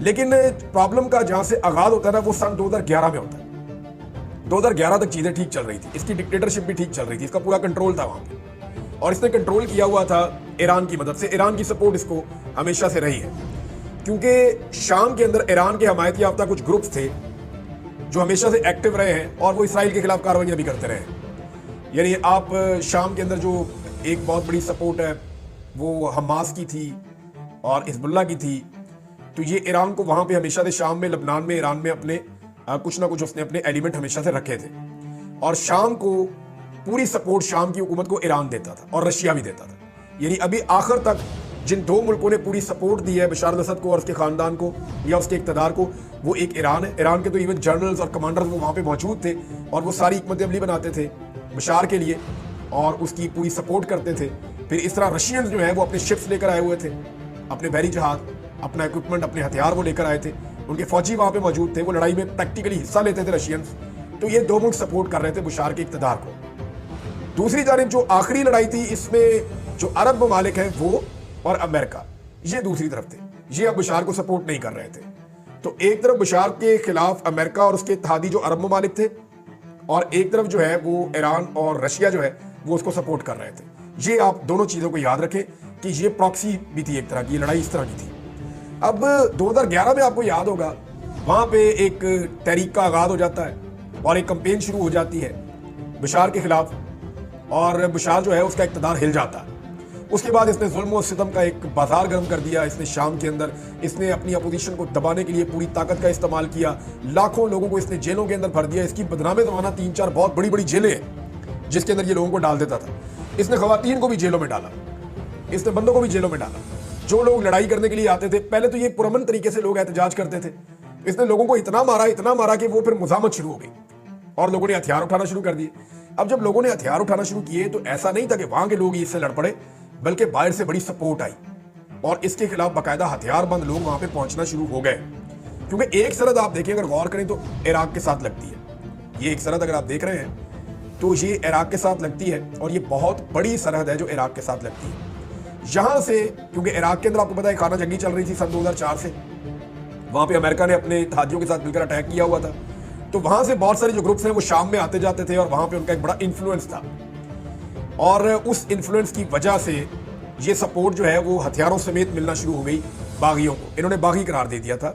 لیکن پرابلم کا جہاں سے آغاز ہوتا ہے نا وہ سن 2011 میں ہوتا ہے. 2011 تک چیزیں ٹھیک چل رہی تھی, اس کی ڈکٹیٹرشپ بھی ٹھیک چل رہی تھی, اس کا پورا کنٹرول تھا وہاں پہ, اور اس نے کنٹرول کیا ہوا تھا ایران کی مدد سے. ایران کی سپورٹ اس کو ہمیشہ سے رہی ہے, کیونکہ شام کے اندر ایران کے حمایت یافتہ کچھ گروپس تھے جو ہمیشہ سے ایکٹیو رہے ہیں اور وہ اسرائیل کے خلاف کارروائیاں بھی کرتے رہے ہیں. یعنی آپ شام کے اندر جو ایک بہت بڑی سپورٹ ہے وہ حماس کی تھی اور حزب اللہ کی تھی, تو یہ ایران کو وہاں پہ ہمیشہ سے شام میں, لبنان میں, ایران میں اپنے کچھ نہ کچھ اس نے اپنے ایلیمنٹ ہمیشہ سے رکھے تھے, اور شام کو پوری سپورٹ شام کی حکومت کو ایران دیتا تھا اور رشیا بھی دیتا تھا. یعنی ابھی آخر تک جن دو ملکوں نے پوری سپورٹ دی ہے بشار الاسد کو اور اس کے خاندان کو یا اس کے اقتدار کو, وہ ایک ایران ہے. ایران کے تو ایون جنرلز اور کمانڈرز وہ وہاں پہ موجود تھے اور وہ ساری حکمت عملی بناتے تھے بشار کے لیے اور اس کی پوری سپورٹ کرتے تھے. پھر اس طرح رشینز جو ہیں وہ اپنے شپس لے کر آئے ہوئے تھے, اپنے بحری جہاز, اپنا اکوپمنٹ, اپنے ہتھیار وہ لے کر آئے تھے, ان کے فوجی وہاں پہ موجود تھے, وہ لڑائی میں پریکٹیکلی حصہ لیتے تھے رشینز. تو یہ دو ملک سپورٹ کر رہے تھے بشار کے اقتدار کو. دوسری جانب جو آخری لڑائی تھی اس میں جو عرب ممالک ہیں وہ اور امریکہ, یہ دوسری طرف تھے, یہ اب بشار کو سپورٹ نہیں کر رہے تھے. تو ایک طرف بشار کے خلاف امریکہ اور اس کے اتحادی جو عرب ممالک تھے, اور ایک طرف جو ہے وہ ایران اور رشیا جو ہے وہ اس کو سپورٹ کر رہے تھے. یہ آپ دونوں چیزوں کو یاد رکھیں کہ یہ پراکسی بھی تھی ایک طرح کی, یہ لڑائی اس طرح کی تھی. اب 2011 میں آپ کو یاد ہوگا وہاں پہ ایک تحریک کا آغاز ہو جاتا ہے اور ایک کمپین شروع ہو جاتی ہے بشار کے خلاف, اور بشار جو ہے اس کا اقتدار ہل جاتا ہے. اس کے بعد اس نے ظلم و ستم کا ایک بازار گرم کر دیا. اس نے شام کے اندر اس نے اپنی اپوزیشن کو دبانے کے لیے پوری طاقت کا استعمال کیا, لاکھوں لوگوں کو اس نے جیلوں کے اندر بھر دیا. اس کی بدنام زمانہ 3-4 بہت بڑی بڑی جیلیں ہیں جس کے اندر یہ لوگوں کو ڈال دیتا تھا. اس نے خواتین کو بھی جیلوں میں ڈالا, اس نے بندوں کو بھی جیلوں میں ڈالا. جو لوگ لڑائی کرنے کے لیے آتے تھے, پہلے تو یہ پرامن طریقے سے لوگ احتجاج کرتے تھے, اس نے لوگوں کو اتنا مارا کہ وہ پھر مزاحمت شروع ہو گئی اور لوگوں نے ہتھیار اٹھانا شروع کر دیے. اب جب لوگوں نے ہتھیار اٹھانا شروع کیے تو ایسا نہیں تھا کہ وہاں کے لوگ اس سے لڑ پڑے, بلکہ باہر سے بڑی سپورٹ آئی اور اس کے خلاف باقاعدہ ہتھیار بند لوگ وہاں پہ پہنچنا شروع ہو گئے. کیونکہ ایک سرحد آپ دیکھیں, اگر غور کریں تو عراق کے ساتھ لگتی ہے. یہ ایک سرحد اگر آپ دیکھ رہے ہیں تو یہ عراق کے ساتھ لگتی ہے, اور یہ بہت بڑی سرحد ہے جو عراق کے ساتھ لگتی ہے. یہاں سے کیونکہ عراق کے اندر آپ کو پتا ہے خانہ جنگی چل رہی تھی سن 2004 سے, وہاں پہ امریکہ نے اپنے اتحادیوں کے ساتھ مل کر اٹیک کیا ہوا تھا, تو وہاں سے بہت سارے جو گروپس ہیں وہ شام میں آتے جاتے تھے اور وہاں پہ ان کا ایک بڑا انفلوئنس تھا, اور اس انفلوئنس کی وجہ سے یہ سپورٹ جو ہے وہ ہتھیاروں سمیت ملنا شروع ہو گئی باغیوں کو. انہوں نے باغی قرار دے دیا تھا,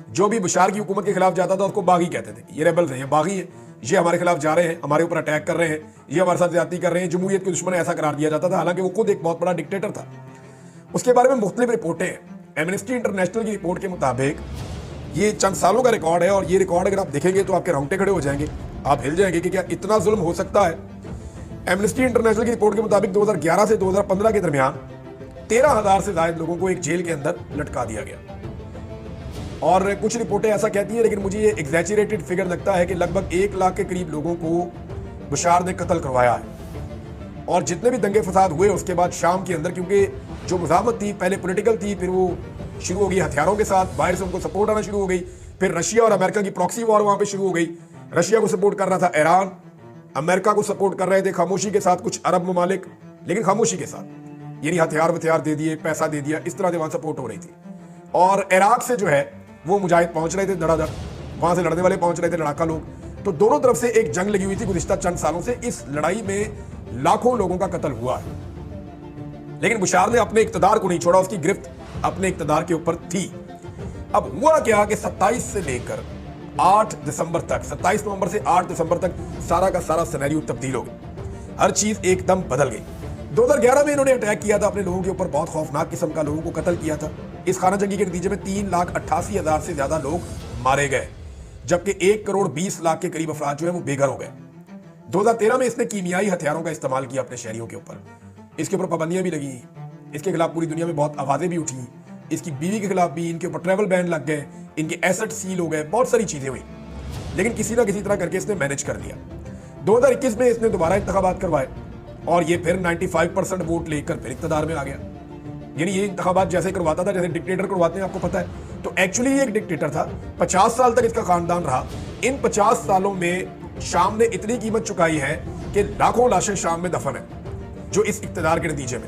جو بھی بشار کی حکومت کے خلاف جاتا تھا اس کو باغی کہتے تھے. یہ ریبلز ہیں, یہ باغی ہیں, یہ ہمارے خلاف جا رہے ہیں, ہمارے اوپر اٹیک کر رہے ہیں, یہ ہمارے ساتھ زیادتی کر رہے ہیں, جمہوریت کے دشمن ایسا قرار دیا جاتا تھا, حالانکہ وہ خود ایک بہت بڑا ڈکٹیٹر تھا. اس کے بارے میں مختلف رپورٹیں ہیں. ایمنسٹی انٹرنیشنل کی رپورٹ کے مطابق یہ چند سالوں کا ریکارڈ ہے, اور یہ ریکارڈ اگر آپ دیکھیں گے تو آپ کے رونگٹے کھڑے ہو جائیں گے, آپ ہل جائیں گے کہ کیا اتنا ظلم ہو سکتا ہے. ایمنسٹی انٹرنیشنل کی رپورٹ کے مطابق 2011 سے 2015 کے درمیان 13,000 سے زائد لوگوں کو ایک جیل کے اندر لٹکا دیا گیا, اور کچھ رپورٹیں ایسا کہتی ہیں, لیکن مجھے یہ ایگزیجریٹڈ فگر لگتا ہے کہ لگ بھگ 1 لاکھ کے قریب لوگوں کو بشار نے قتل کروایا ہے. اور جتنے بھی دنگے فساد ہوئے اس کے بعد شام کے اندر, کیونکہ جو مزاحمت تھی پہلے پولیٹیکل تھی, پھر وہ شروع ہو گئی ہتھیاروں کے ساتھ, باہر سے ان کو سپورٹ آنا شروع ہو گئی, پھر رشیا اور امریکہ کی پراکسی وار وہاں پہ شروع ہو گئی. رشیا کو سپورٹ کر رہا تھا ایران, امریکہ کو سپورٹ کر رہے تھے خاموشی کے ساتھ کچھ عرب ممالک, لیکن خاموشی کے ساتھ, یعنی ہتھیار دے دیے, پیسہ دے دیا, اس طرح سے وہاں سپورٹ ہو رہی تھی. اور عراق سے جو ہے وہ مجاہد پہنچ رہے تھے دھڑا دھڑ, وہاں سے لڑنے والے پہنچ رہے تھے لڑاکا لوگ. تو دونوں طرف سے ایک جنگ لگی ہوئی تھی گزشتہ چند سالوں سے. اس لڑائی میں لاکھوں لوگوں کا قتل ہوا ہے, لیکن بشار نے اپنے اقتدار کو نہیں چھوڑا, اس کی گرفت اپنے اقتدار کے اوپر تھی. اب ہوا کیا کہ 27 سے لے کر 8 دسمبر تک, 27 نومبر سے 8 دسمبر تک سارا کا سارا سینیریو تبدیل ہو گیا, ہر چیز ایک دم بدل گئی. 2011 میں انہوں نے اٹیک کیا تھا اپنے لوگوں کے اوپر, بہت خوفناک قسم کا لوگوں کو قتل کیا تھا. اس خانہ جنگی کے نتیجے میں 3,88,000 سے زیادہ لوگ مارے گئے, جبکہ 1,20,00,000 کے قریب افراد جو ہیں وہ بے گھر ہو گئے. 2013 میں اس نے کیمیائی ہتھیاروں کا استعمال کیا اپنے شہریوں کے اوپر, اس کے اوپر پابندیاں بھی لگی, اس کے خلاف پوری دنیا میں بہت آوازیں بھی اٹھی, اس کی بیوی کے خلاف بھی, ان کے اوپر ٹریول بین لگ گئے, ان کے ایسٹ سیل ہو گئے, بہت ساری چیزیں ہوئی, لیکن کسی نہ کسی طرح کر کے اس نے مینج کر لیا. 2021 میں اس نے دوبارہ انتخابات کروائے اور یہ پھر 95% ووٹ لے کر پھر اقتدار میں آ گیا. یعنی یہ انتخابات جیسے کرواتا تھا جیسے ڈکٹیٹر کرواتے ہیں, آپ کو پتا ہے. تو ایکچولی یہ ایک ڈکٹیٹر تھا, 50 سال تک اس کا خاندان رہا. ان 50 سالوں میں شام نے اتنی قیمت چکائی ہے کہ لاکھوں لاشیں شام میں دفن ہیں جو اس اقتدار کے نتیجے میں.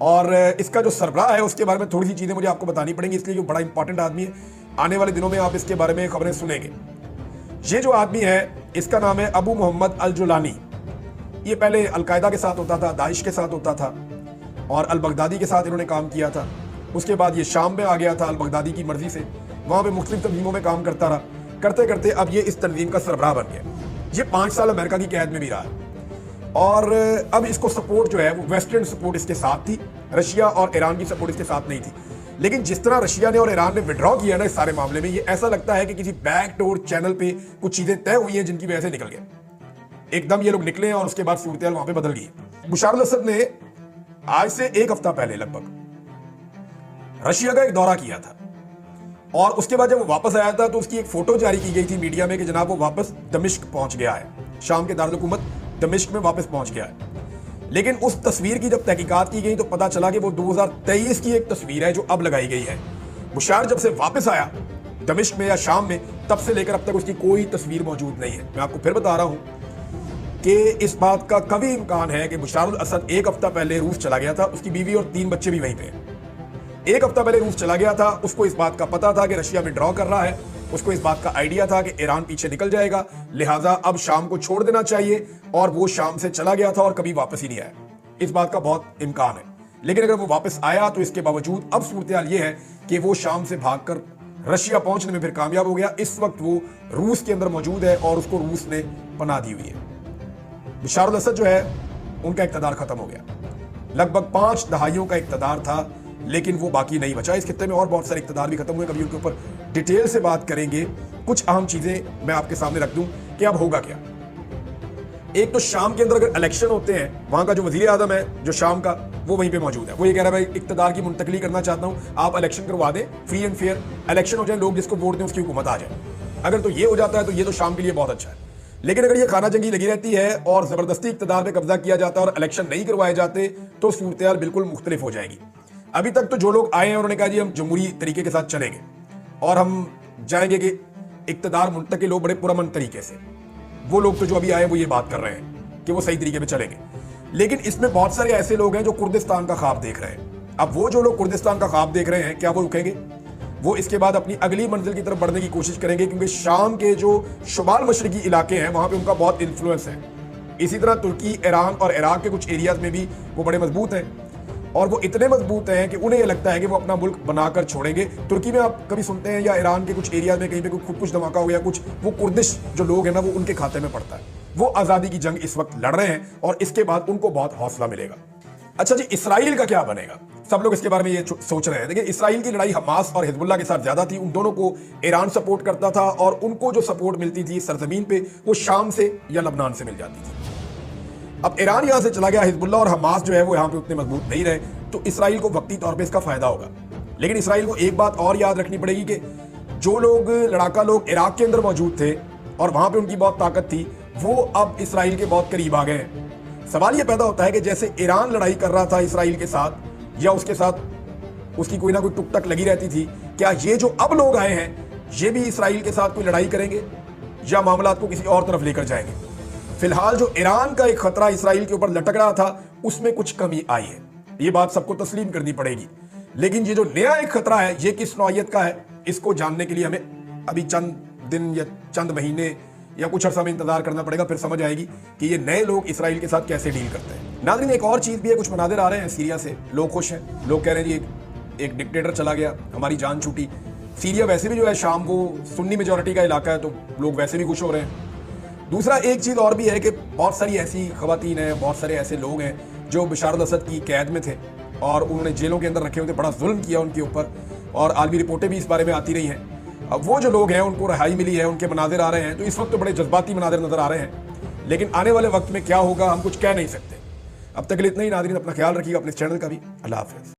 اور اس کا جو سربراہ ہے اس کے بارے میں تھوڑی سی چیزیں مجھے آپ کو بتانی پڑیں گی، اس لیے جو بڑا امپورٹنٹ آدمی ہے، آنے والے دنوں میں آپ اس کے بارے میں خبریں سنیں گے۔ یہ جو آدمی ہے اس کا نام ہے ابو محمد الجولانی۔ یہ پہلے القاعدہ کے ساتھ ہوتا تھا، داعش کے ساتھ ہوتا تھا اور البغدادی کے ساتھ انہوں نے کام کیا تھا۔ اس کے بعد یہ شام میں آ گیا تھا البغدادی کی مرضی سے، وہاں پہ مختلف تنظیموں میں کام کرتا رہا، کرتے کرتے اب یہ اس تنظیم کا سربراہ بن گیا۔ یہ 5 سال امریکہ کی قید میں بھی رہا ہے اور اب اس کو سپورٹ جو ہے وہ ویسٹرن سپورٹ اس کے ساتھ تھی، رشیا اور ایران کی سپورٹ اس کے ساتھ نہیں تھی۔ لیکن جس طرح رشیا نے اور ایران نے وڈرا کیا نا اس سارے معاملے میں، یہ ایسا لگتا ہے کہ کسی بیک ڈور چینل پہ کچھ چیزیں طے ہوئی ہیں جن کی وجہ سے نکل گئے، ایک دم یہ لوگ نکلے ہیں اور اس کے بعد صورتحال وہاں پہ بدل گئی۔ بشار الاسد نے آج سے 1 ہفتہ پہلے لگ بھگ رشیا کا ایک دورہ کیا تھا اور اس کے بعد جب وہ واپس آیا تھا تو اس کی ایک فوٹو جاری کی گئی تھی میڈیا میں کہ جناب وہ واپس دمشق پہنچ گیا ہے، شام کے دارالحکومت دمشق میں واپس پہنچ گیا ہے۔ لیکن اس تصویر کی جب تحقیقات کی گئی تو پتا چلا کہ وہ 2023 کی ایک تصویر ہے جو اب لگائی گئی ہے۔ بشار جب سے واپس آیا دمشق میں یا شام میں، تب سے لے کر اب تک اس کی کوئی تصویر موجود نہیں ہے۔ میں آپ کو پھر بتا رہا ہوں کہ اس بات کا قوی امکان ہے کہ بشار الاسد 1 ہفتہ پہلے روس چلا گیا تھا، اس کی بیوی اور 3 بچے بھی وہیں پہ ہیں۔ 1 ہفتہ پہلے روس چلا گیا تھا، اس کو اس بات کا پتا تھا کہ رشیا میں ڈرا کر رہا ہے، اس کو اس بات کا آئیڈیا تھا کہ ایران پیچھے نکل جائے گا، لہٰذا اب شام کو چھوڑ دینا چاہیے، اور وہ شام سے چلا گیا تھا اور کبھی واپس ہی نہیں آیا۔ اس بات کا بہت امکان ہے، لیکن اگر وہ واپس آیا تو اس کے باوجود اب صورتحال یہ ہے کہ وہ شام سے بھاگ کر رشیا پہنچنے میں پھر کامیاب ہو گیا۔ اس وقت وہ روس کے اندر موجود ہے اور اس کو روس نے پناہ دی ہوئی ہے۔ بشار الاسد جو ہے ان کا اقتدار ختم ہو گیا، لگ بھگ 5 دہائیوں کا اقتدار تھا، لیکن وہ باقی نہیں بچا۔ اس خطے میں اور بہت سارے اقتدار بھی ختم ہوئے، کبھی ان کے اوپر ڈیٹیل سے بات کریں گے۔ کچھ اہم چیزیں میں آپ کے سامنے رکھ دوں کہ اب ہوگا کیا۔ ایک تو شام کے اندر اگر الیکشن ہوتے ہیں، وہاں کا جو وزیر اعظم ہے جو شام کا، وہ وہیں پہ موجود ہے، وہ یہ کہہ رہا ہے بھائی اقتدار کی منتقلی کرنا چاہتا ہوں، آپ الیکشن کروا دیں، فری اینڈ فیئر الیکشن ہو جائے، لوگ جس کو ووٹ دیں اس کی حکومت آ جائے۔ اگر تو یہ ہو جاتا ہے تو یہ تو شام کے لیے بہت اچھا ہے، لیکن اگر یہ خانہ جنگی لگی رہتی ہے اور زبردستی اقتدار پہ قبضہ کیا جاتا ہے اور الیکشن نہیں کروائے جاتے تو صورتحال بالکل مختلف ہو جائے گی۔ ابھی تک تو جو لوگ آئے ہیں انہوں نے کہا جی ہم جمہوری طریقے کے ساتھ چلیں گے اور ہم جائیں گے کہ اقتدار منتقل ہو بڑے پرامن طریقے سے۔ وہ لوگ تو جو ابھی آئے وہ یہ بات کر رہے ہیں کہ وہ صحیح طریقے پہ چلیں گے، لیکن اس میں بہت سارے ایسے لوگ ہیں جو کردستان کا خواب دیکھ رہے ہیں۔ اب وہ جو لوگ کردستان کا خواب دیکھ رہے ہیں، کیا وہ رکیں گے؟ وہ اس کے بعد اپنی اگلی منزل کی طرف بڑھنے کی کوشش کریں گے، کیونکہ شام کے جو شمال مشرقی علاقے ہیں وہاں پہ ان کا بہت انفلوئنس ہے۔ اسی طرح ترکی، ایران اور عراق کے کچھ ایریاز میں بھی وہ بڑے مضبوط ہیں، اور وہ اتنے مضبوط ہیں کہ انہیں یہ لگتا ہے کہ وہ اپنا ملک بنا کر چھوڑیں گے۔ ترکی میں آپ کبھی سنتے ہیں یا ایران کے کچھ ایریاز میں کہیں پہ خود کچھ دھماکہ ہو گیا، کچھ وہ کردش جو لوگ ہیں نا وہ ان کے کھاتے میں پڑتا ہے۔ وہ آزادی کی جنگ اس وقت لڑ رہے ہیں اور اس کے بعد ان کو بہت حوصلہ ملے گا۔ اچھا جی، اسرائیل کا کیا بنے گا؟ سب لوگ اس کے بارے میں یہ سوچ رہے ہیں۔ دیکھیں، اسرائیل کی لڑائی حماس اور حزب اللہ کے ساتھ زیادہ تھی، ان دونوں کو ایران سپورٹ کرتا تھا اور ان کو جو سپورٹ ملتی تھی سرزمین پہ وہ شام سے یا لبنان سے مل جاتی تھی۔ اب ایران یہاں سے چلا گیا، حزب اللہ اور حماس جو ہے وہ یہاں پہ اتنے مضبوط نہیں رہے، تو اسرائیل کو وقتی طور پہ اس کا فائدہ ہوگا۔ لیکن اسرائیل کو ایک بات اور یاد رکھنی پڑے گی کہ جو لوگ لڑاکا لوگ عراق کے اندر موجود تھے اور وہاں پہ ان کی بہت طاقت تھی، وہ اب اسرائیل کے بہت قریب آ گئے ہیں۔ سوال یہ پیدا ہوتا ہے کہ جیسے ایران لڑائی کر رہا تھا اسرائیل کے ساتھ یا اس کے ساتھ اس کی کوئی نہ کوئی ٹک ٹک لگی رہتی تھی، کیا یہ جو اب لوگ آئے ہیں یہ بھی اسرائیل کے ساتھ کوئی لڑائی کریں گے یا معاملات کو کسی اور طرف لے کر جائیں گے؟ فی الحال جو ایران کا ایک خطرہ اسرائیل کے اوپر لٹک رہا تھا اس میں کچھ کمی آئی ہے، یہ بات سب کو تسلیم کرنی پڑے گی۔ لیکن یہ جو نیا ایک خطرہ ہے یہ کس نوعیت کا ہے، اس کو جاننے کے لیے ہمیں ابھی چند دن یا چند مہینے یا کچھ عرصہ میں انتظار کرنا پڑے گا، پھر سمجھ آئے گی کہ یہ نئے لوگ اسرائیل کے ساتھ کیسے ڈیل کرتے ہیں۔ ناظرین، ایک اور چیز بھی ہے، کچھ مناظر آ رہے ہیں سیریا سے، لوگ خوش ہیں، لوگ کہہ رہے ہیں جی ایک ڈکٹیٹر چلا گیا، ہماری جان چھوٹی۔ سیریا ویسے بھی جو ہے شام کو سنی میجورٹی کا علاقہ ہے تو لوگ ویسے بھی خوش ہو رہے ہیں۔ دوسرا ایک چیز اور بھی ہے کہ بہت ساری ایسی خواتین ہیں، بہت سارے ایسے لوگ ہیں جو بشار الاسد کی قید میں تھے اور انہوں نے جیلوں کے اندر رکھے ہوئے تھے، بڑا ظلم کیا ان کے اوپر، اور عالمی رپورٹیں بھی اس بارے میں آتی رہی ہیں۔ اب وہ جو لوگ ہیں ان کو رہائی ملی ہے، ان کے مناظر آ رہے ہیں، تو اس وقت تو بڑے جذباتی مناظر نظر آ رہے ہیں، لیکن آنے والے وقت میں کیا ہوگا ہم کچھ کہہ نہیں سکتے۔ اب تک کے لیے اتنا ہی ناظرین، اپنا خیال رکھیے گا، اپنے چینل کا بھی۔ اللہ حافظ۔